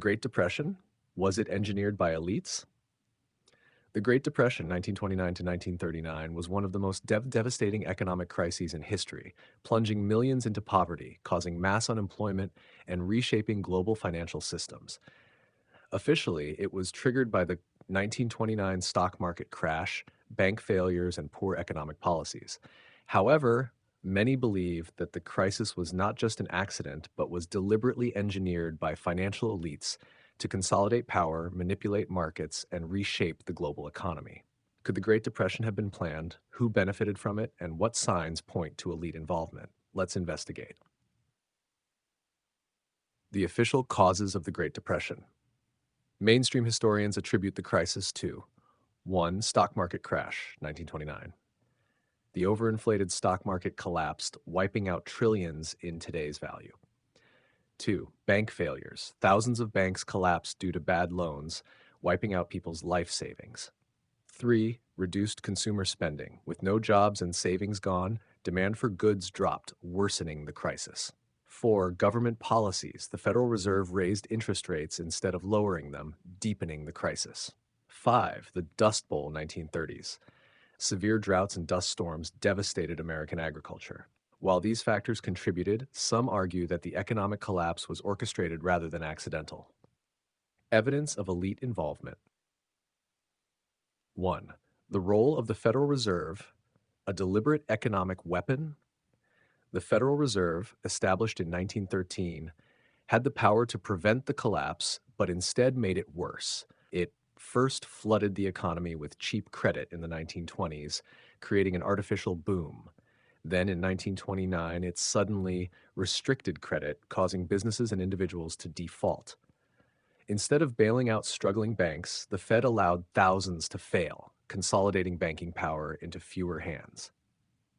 Great Depression, was it engineered by elites? The Great Depression, 1929 to 1939, was one of the most devastating economic crises in history, plunging millions into poverty, causing mass unemployment, and reshaping global financial systems. Officially, it was triggered by the 1929 stock market crash, bank failures, and poor economic policies. However, many believe that the crisis was not just an accident, but was deliberately engineered by financial elites to consolidate power, manipulate markets, and reshape the global economy. Could the Great Depression have been planned? Who benefited from it? And what signs point to elite involvement? Let's investigate. The official causes of the Great Depression. Mainstream historians attribute the crisis to 1. Stock market crash, 1929. The overinflated stock market collapsed, wiping out trillions in today's value. 2. Bank failures. Thousands of banks collapsed due to bad loans, wiping out people's life savings. 3. Reduced consumer spending. With no jobs and savings gone, demand for goods dropped, worsening the crisis. 4. Government policies. The Federal Reserve raised interest rates instead of lowering them, deepening the crisis. 5. The Dust Bowl 1930s. Severe droughts and dust storms devastated American agriculture. While these factors contributed, some argue that the economic collapse was orchestrated rather than accidental. Evidence of elite involvement. 1. The role of the Federal Reserve, a deliberate economic weapon. The Federal Reserve, established in 1913, had the power to prevent the collapse, but instead made it worse. It first flooded the economy with cheap credit in the 1920s, creating an artificial boom. Then in 1929, it suddenly restricted credit, causing businesses and individuals to default. Instead of bailing out struggling banks, the Fed allowed thousands to fail, consolidating banking power into fewer hands.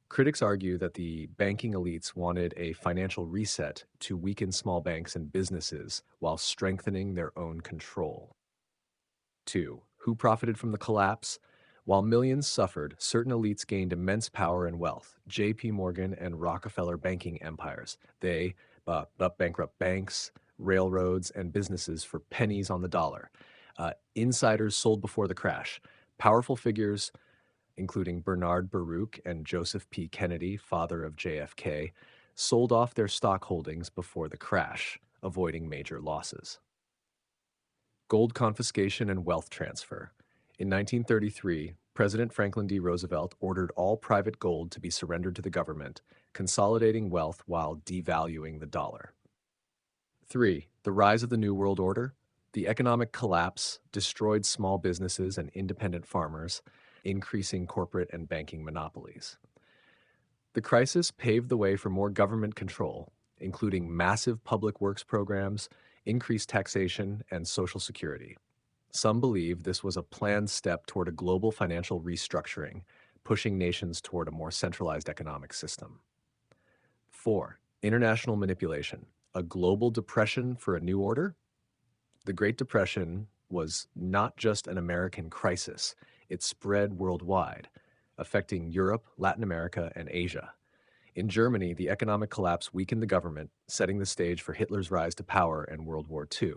Critics argue that the banking elites wanted a financial reset to weaken small banks and businesses while strengthening their own control. 2. Who profited from the collapse? While millions suffered, certain elites gained immense power and wealth. J.P. Morgan and Rockefeller banking empires. They bought up bankrupt banks, railroads, and businesses for pennies on the dollar. Insiders sold before the crash. Powerful figures, including Bernard Baruch and Joseph P. Kennedy, father of JFK, sold off their stock holdings before the crash, avoiding major losses. Gold confiscation and wealth transfer. In 1933, President Franklin D. Roosevelt ordered all private gold to be surrendered to the government, consolidating wealth while devaluing the dollar. 3. The rise of the New World Order. The economic collapse destroyed small businesses and independent farmers, increasing corporate and banking monopolies. The crisis paved the way for more government control, including massive public works programs, increased taxation, and Social Security. Some believe this was a planned step toward a global financial restructuring, pushing nations toward a more centralized economic system. 4. International manipulation. A global depression for a new order? The Great Depression was not just an American crisis, it spread worldwide, affecting Europe, Latin America, and Asia. In Germany, the economic collapse weakened the government, setting the stage for Hitler's rise to power and World War II.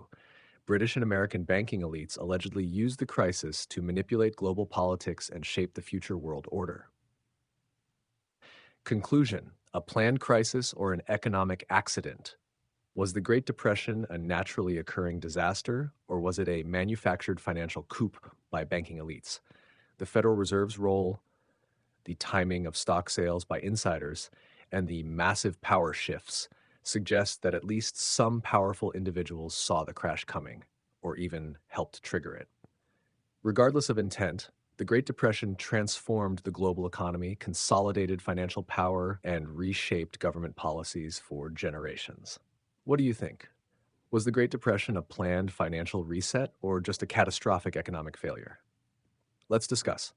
British and American banking elites allegedly used the crisis to manipulate global politics and shape the future world order. Conclusion: a planned crisis or an economic accident? Was the Great Depression a naturally occurring disaster, or was it a manufactured financial coup by banking elites? The Federal Reserve's role, the timing of stock sales by insiders, and the massive power shifts suggest that at least some powerful individuals saw the crash coming, or even helped trigger it. Regardless of intent, the Great Depression transformed the global economy, consolidated financial power, and reshaped government policies for generations. What do you think? Was the Great Depression a planned financial reset or just a catastrophic economic failure? Let's discuss.